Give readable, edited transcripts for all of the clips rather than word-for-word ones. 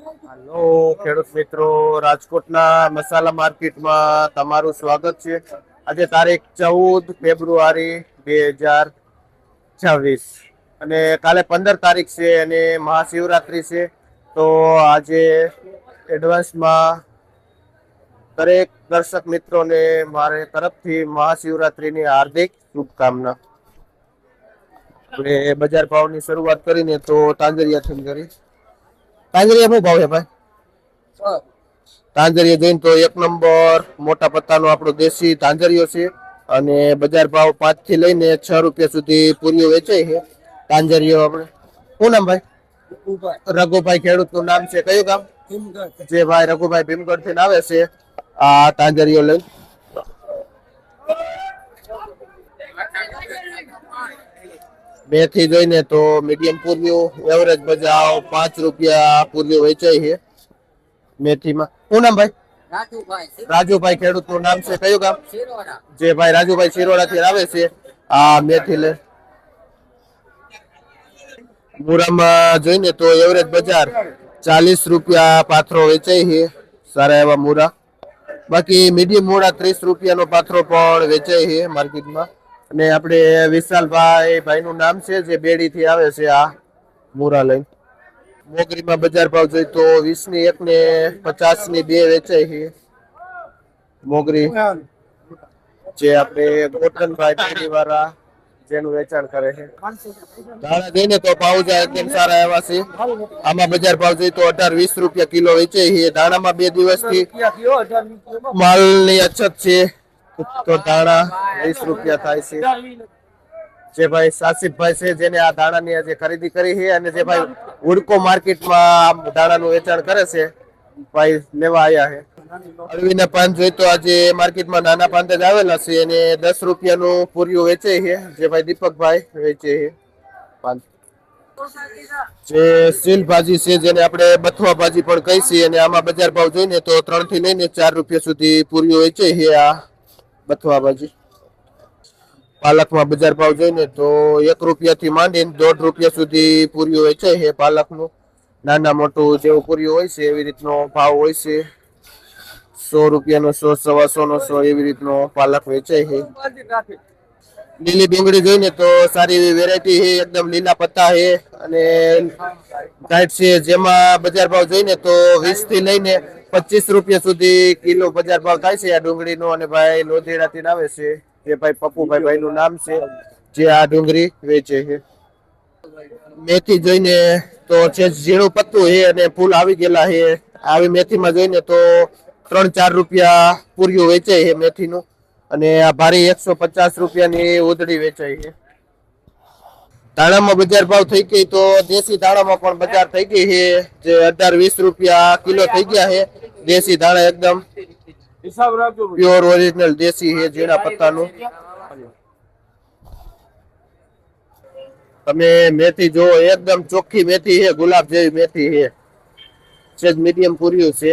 હાલો ખેડૂત મિત્રો, રાજકોટના મસાલા માર્કેટમાં તમારું સ્વાગત છે. આજે તારીખ 14 ફેબ્રુઆરી 2026 અને કાલે 15 તારીખ છે અને મહાશિવરાત્રી છે. તો આજે એડવાન્સમાં દરેક દર્શક મિત્રોને મારે તરફથી મહાશિવરાત્રીની હાર્દિક શુભકામના. આપણે બજાર ભાવની શરૂઆત કરીને તો તાંજરિયાથી કરી. તાંજરિયા શું ભાવ છે ભાઈ? તાંજરિયા જોઈને તો 1 નંબર મોટા પત્તાનો આપણો દેશી તાંજરિયો છે અને બજાર ભાવ 5 થી લઈને 6 રૂપિયા સુધી પૂરીઓ વેચાય છે. તાંજરિયો આપણે શું નામ ભાઈ? રઘુભાઈ ખેડૂતનું નામ છે. કયું ગામ? જે ભાઈ રઘુભાઈ ભીમગઢ થી આવે છે આ તાંજરિયો લઈને. મેથી જોઈને તો મીડિયમ પૂરીઓ એવરેજ બજાવ 5 રૂપિયા પૂરીઓ વેચાય છે મેથીમાં. શું નામ ભાઈ? રાજુભાઈ ખેડૂતનું નામ છે. કયું ગામ? જે ભાઈ રાજુભાઈ શિરોડા થી આવે છે આ મેથી લે. મૂરામાં જોઈને તો એવરેજ બજાર 40 રૂપિયા પાથરો વેચાય છે. સારા એવા મૂરા. બાકી મીડિયમ મૂળા 30 રૂપિયાનો પાથરો પણ વેચાય છે માર્કેટમાં. અને આપણે વિશાલભાઈ નું નામ છે જે બેડી થી આવે છે આ મૂરા લઈને. મોગરીમાં બજાર ભાવ જોઈએ તો 20 ની 1 ને 50 ની 2 વેચાય છે મોગરી. જે આપણે ગોટનભાઈ બેડી વાળા જેનું વેચાણ કરે છે. ધાણા જઈને તો પાઉજા એકદમ સારા એવા છે. આમાં બજાર ભાવ જોઈએ તો 18-20 રૂપિયા કિલો વેચાય છે. ધાણામાં 2 દિવસથી માલની અછત છે તો ધાણા 20 રૂપિયા થાય છે. જે ભાઈ સાસિફભાઈ છે જેને આ ધાણાની આજે ખરીદી કરી છે અને જે ભાઈ હુડકો માર્કેટમાં ધાણાનું વેચાણ કરે છે ભાઈ લેવા આવ્યા છે. અળવીના પાન જોઈએ તો આજે માર્કેટમાં નાના પાન જ આવેલા છે અને 10 રૂપિયાનું પૂરીઓ વેચે છે. જે ભાઈ દીપકભાઈ વેચે છે પાન. જે સીલ ભાજી છે જેને આપણે બથવા ભાજી પણ કહી છીએ અને આમાં બજાર ભાવ જોઈને તો 3 થી લઈને 4 રૂપિયા સુધી પૂરીઓ વેચે છે આ બથવા ભાજી. પાલકમાં બજાર ભાવ જોઈને તો 1 રૂપિયા થી માંડીને 1.5 રૂપિયા સુધી પૂરીઓ વેચાય છે પાલકનું. નાના મોટું જેવું પૂરીઓ હોય છે એવી રીતનો ભાવ હોય છે. 100 રૂપિયાનો 100, 125 નો 100 એવી રીતનો પાલક વેચાય છે. લીલી ડુંગળી જોઈને તો સારી એવી વેરાયટી છે. એકદમ લીલા પત્તા છે અને ટાઈટ છે. જેમાં બજાર ભાવ જોઈને તો 20 થી લઈને 25 રૂપિયા સુધી કિલો બજાર ભાવ થાય છે આ ડુંગળીનો. અને ભાઈ લોધેડાથી આવે છે જે ભાઈ પપ્પુભાઈ નું નામ છે જે આ ડુંગળી વેચે છે. મેથી જોઈને તો છે ઝીણું પત્તું છે અને ફૂલ આવી ગયેલા છે. આવી મેથીમાં જોઈને તો 3-4 રૂપિયા પૂરીઓ વેચાય છે મેથીનું. અને આ ભારી 150 રૂપિયાની ઉધડી વેચાય છે. ધાણામાં બજાર ભાવ થઈ ગઈ તો દેશી ધાણામાં પણ બજાર થઈ ગઈ છે જે 18-20 રૂપિયા કિલો થઈ ગયા છે. દેશી ધાણા એકદમ પ્યોર ઓરિજિનલ દેશી છે ઝીણા પત્તાનું. તમે મેથી જો એકદમ ચોખ્ખી મેથી છે, ગુલાબ જેવી મેથી છે. સેજ મીડિયમ પૂર્યું છે.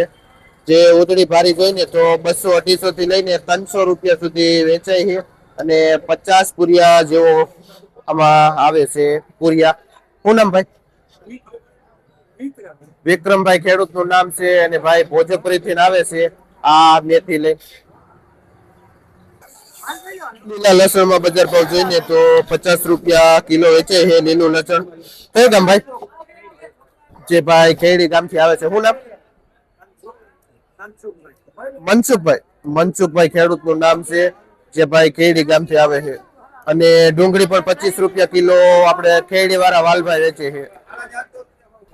જે ઉધડી ભારી જોઈને તો 200-250 થી લઈને 300 રૂપિયા સુધી વેચાય છે અને 50 પૂરિયા જેવો આમાં આવે છે પૂરિયા. શું નામ ભાઈ? વિક્રમભાઈ ખેડૂતનું નામ છે અને ભાઈ ભોજપુરી થી આવે છે આ મેથી લઈ. લીલા લસણ માં બજાર ભાવ જોઈને તો 50 રૂપિયા કિલો વેચાય છે લીલું લસણ. કયું ગામ ભાઈ? જે ભાઈ ખેડી ગામ થી આવે છે. શું નામ? મનસુખભાઈ ખેડૂતનું નામ છે જે ભાઈ ખેડી ગામ થી આવે છે. અને ડુંગળી પણ 25 રૂપિયા કિલો આપણે ખેડી વાળા વાલભાઈ વેચે છે.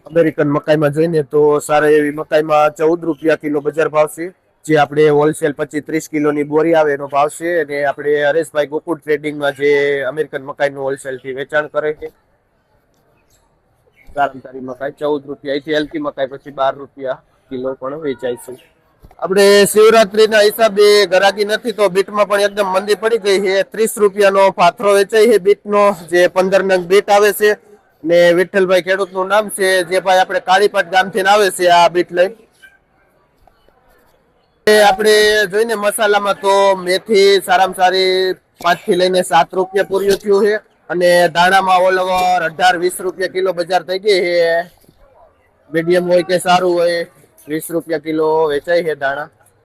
અમેરિકન મકાઈમાં જોઈને તો સારા એવી મકાઈમાં 14 રૂપિયા કિલો બજાર ભાવ છે. જે આપણે હોલસેલ 25-30 કિલોની બોરી આવે એનો ભાવ છે. અને આપણે હરેશભાઈ ગોકુળ ટ્રેડિંગમાં જે અમેરિકન મકાઈનું હોલસેલ થી વેચાણ કરે છે. સારી મકાઈ 14 રૂપિયા. અહીંથી હલકી મકાઈ પછી 12 રૂપિયા કિલો પણ વેચાય છે. આપણે શિવરાત્રીના હિસાબે ગરાકી નથી તો બીટમાં પણ એકદમ મંદી પડી ગઈ છે. 30 રૂપિયાનો પાથરો વેચાય છે બીટનો જે 15 નંગ બીટ આવે છે. ને વિઠ્ઠલભાઈ ખેડૂતનું નામ છે જે ભાઈ આપણે કાળીપાટ ગામથી આવે છે આ બીટ લઈ. આપણે જોઈને મસાલામાં તો મેથી સારામાં સારી 5 થી લઈને 7 રૂપિયા પૂર્યું થયું છે. અને દાણામાં ઓલ ઓવર 18-20 રૂપિયા કિલો બજાર થઈ ગઈ છે મીડિયમ હોય કે સારું હોય 20 રૂપિયા કિલો વેચાય છે દાણા.